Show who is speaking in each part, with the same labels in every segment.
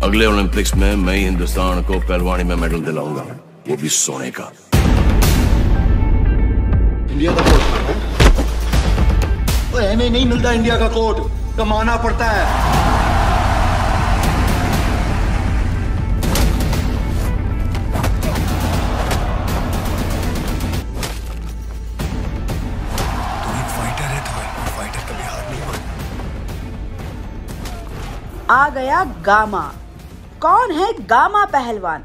Speaker 1: अगले ओलंपिक्स में मैं ही हिंदुस्तान को पहलवानी में मेडल दिलाऊंगा, वो भी सोने का।
Speaker 2: इंडिया का कोट हमें नहीं मिलता, इंडिया का कोट कमाना पड़ता है।
Speaker 3: आ गया गामा। कौन है गामा पहलवान?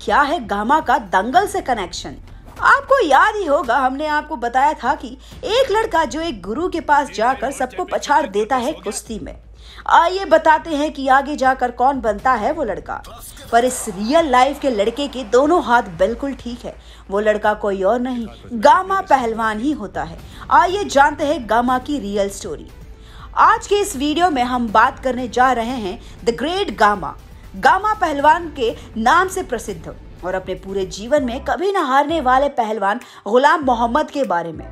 Speaker 3: क्या है गामा का दंगल से कनेक्शन? आपको याद ही होगा, हमने आपको बताया था कि एक लड़का जो एक गुरु के पास जाकर सबको पछाड़ देता है कुश्ती में। आइए बताते हैं कि आगे जाकर कौन बनता है वो लड़का। पर इस रियल लाइफ के लड़के के दोनों हाथ बिल्कुल ठीक है। वो लड़का कोई और नहीं, गामा पहलवान ही होता है। आइए जानते हैं गामा की रियल स्टोरी। आज के इस वीडियो में हम बात करने जा रहे हैं द ग्रेट गामा। गामा पहलवान के नाम से प्रसिद्ध और अपने पूरे जीवन में कभी न हारने वाले पहलवान गुलाम मोहम्मद के बारे में,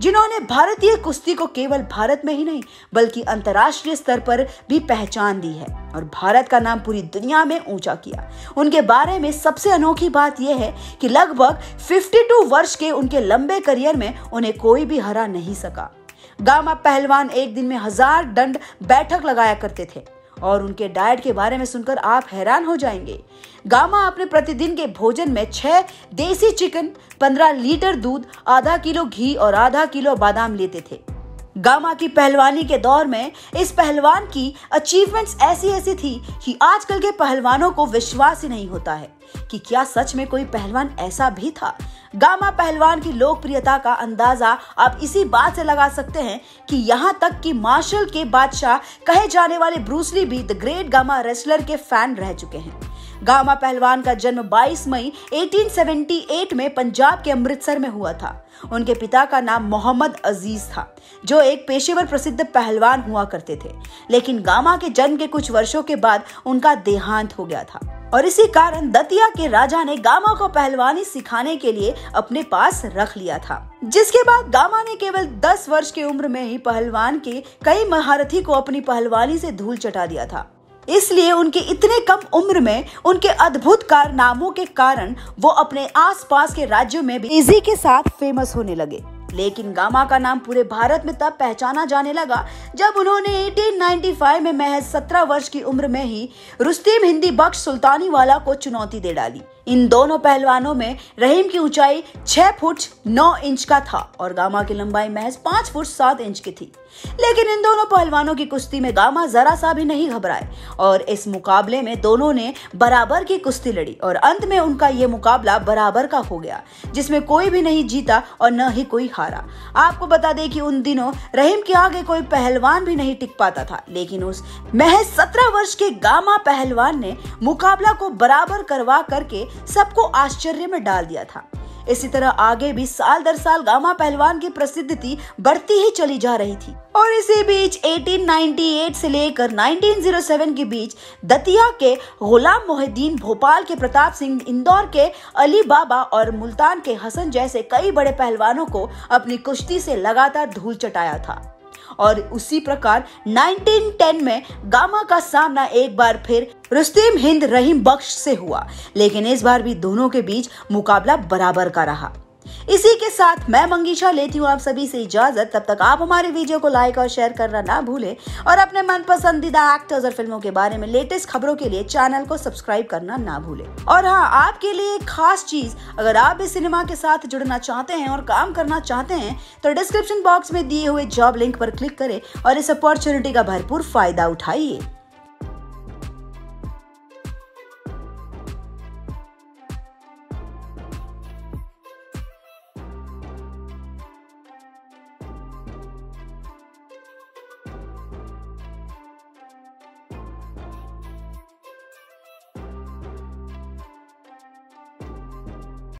Speaker 3: जिन्होंने भारतीय कुश्ती को केवल भारत में ही नहीं बल्कि अंतर्राष्ट्रीय स्तर पर भी पहचान दी है और भारत का नाम पूरी दुनिया में ऊंचा किया। उनके बारे में सबसे अनोखी बात यह है कि लगभग 52 वर्ष के उनके लंबे करियर में उन्हें कोई भी हरा नहीं सका। गामा पहलवान एक दिन में 1000 दंड बैठक लगाया करते थे और उनके डाइट के बारे में सुनकर आप हैरान हो जाएंगे। गामा अपने प्रतिदिन के भोजन में 6 देसी चिकन, 15 लीटर दूध, आधा किलो घी और आधा किलो बादाम लेते थे। गामा की पहलवानी के दौर में इस पहलवान की अचीवमेंट्स ऐसी थी कि आजकल के पहलवानों को विश्वास ही नहीं होता है कि क्या सच में कोई पहलवान ऐसा भी था। गामा पहलवान की लोकप्रियता का अंदाजा आप इसी बात से लगा सकते हैं कि यहाँ तक कि मार्शल के बादशाह कहे जाने वाले ब्रूस ली भी द ग्रेट गामा रेसलर के फैन रह चुके हैं। गामा पहलवान का जन्म 22 मई 1878 में पंजाब के अमृतसर में हुआ था। उनके पिता का नाम मोहम्मद अजीज था, जो एक पेशेवर प्रसिद्ध पहलवान हुआ करते थे। लेकिन गामा के जन्म के कुछ वर्षों के बाद उनका देहांत हो गया था और इसी कारण दतिया के राजा ने गामा को पहलवानी सिखाने के लिए अपने पास रख लिया था। जिसके बाद गामा ने केवल 10 वर्ष की उम्र में ही पहलवान के कई महारथी को अपनी पहलवानी से धूल चटा दिया था। इसलिए उनके इतने कम उम्र में उनके अद्भुत कारनामों के कारण वो अपने आसपास के राज्यों में भी इजी के साथ फेमस होने लगे। लेकिन गामा का नाम पूरे भारत में तब पहचाना जाने लगा जब उन्होंने 1895 में महज 17 वर्ष की उम्र में ही रुस्तम हिंदी बख्श सुल्तानीवाला को चुनौती दे डाली। इन दोनों पहलवानों में रहीम की ऊंचाई 6 फुट 9 इंच का था और गामा की लंबाई महज 5 फुट 7 इंच की थी। लेकिन इन दोनों पहलवानों की कुश्ती में गामा जरा सा भी नहीं घबराए और इस मुकाबले में दोनों ने बराबर की कुश्ती लड़ी और अंत में उनका ये मुकाबला बराबर का हो गया, जिसमें कोई भी नहीं जीता और न ही कोई हारा। आपको बता दें कि उन दिनों रहीम के आगे कोई पहलवान भी नहीं टिक पाता था, लेकिन उस महज 17 वर्ष के गामा पहलवान ने मुकाबला को बराबर करवा करके सबको आश्चर्य में डाल दिया था। इसी तरह आगे भी साल दर साल गामा पहलवान की प्रसिद्धि बढ़ती ही चली जा रही थी और इसी बीच 1898 से लेकर 1907 के बीच दतिया के गुलाम मोहिद्दीन, भोपाल के प्रताप सिंह, इंदौर के अली बाबा और मुल्तान के हसन जैसे कई बड़े पहलवानों को अपनी कुश्ती से लगातार धूल चटाया था। और उसी प्रकार 1910 में गामा का सामना एक बार फिर रुस्तम हिंद रहीम बख्श से हुआ, लेकिन इस बार भी दोनों के बीच मुकाबला बराबर का रहा। इसी के साथ मैं मंगीशा लेती हूँ आप सभी से इजाजत। तब तक आप हमारे वीडियो को लाइक और शेयर करना ना भूलें और अपने मन पसंदीदा एक्टर्स और फिल्मों के बारे में लेटेस्ट खबरों के लिए चैनल को सब्सक्राइब करना ना भूलें। और हाँ, आपके लिए एक खास चीज, अगर आप भी सिनेमा के साथ जुड़ना चाहते हैं और काम करना चाहते हैं तो डिस्क्रिप्शन बॉक्स में दिए हुए जॉब लिंक पर क्लिक करें और इस अपॉर्चुनिटी का भरपूर फायदा उठाइए।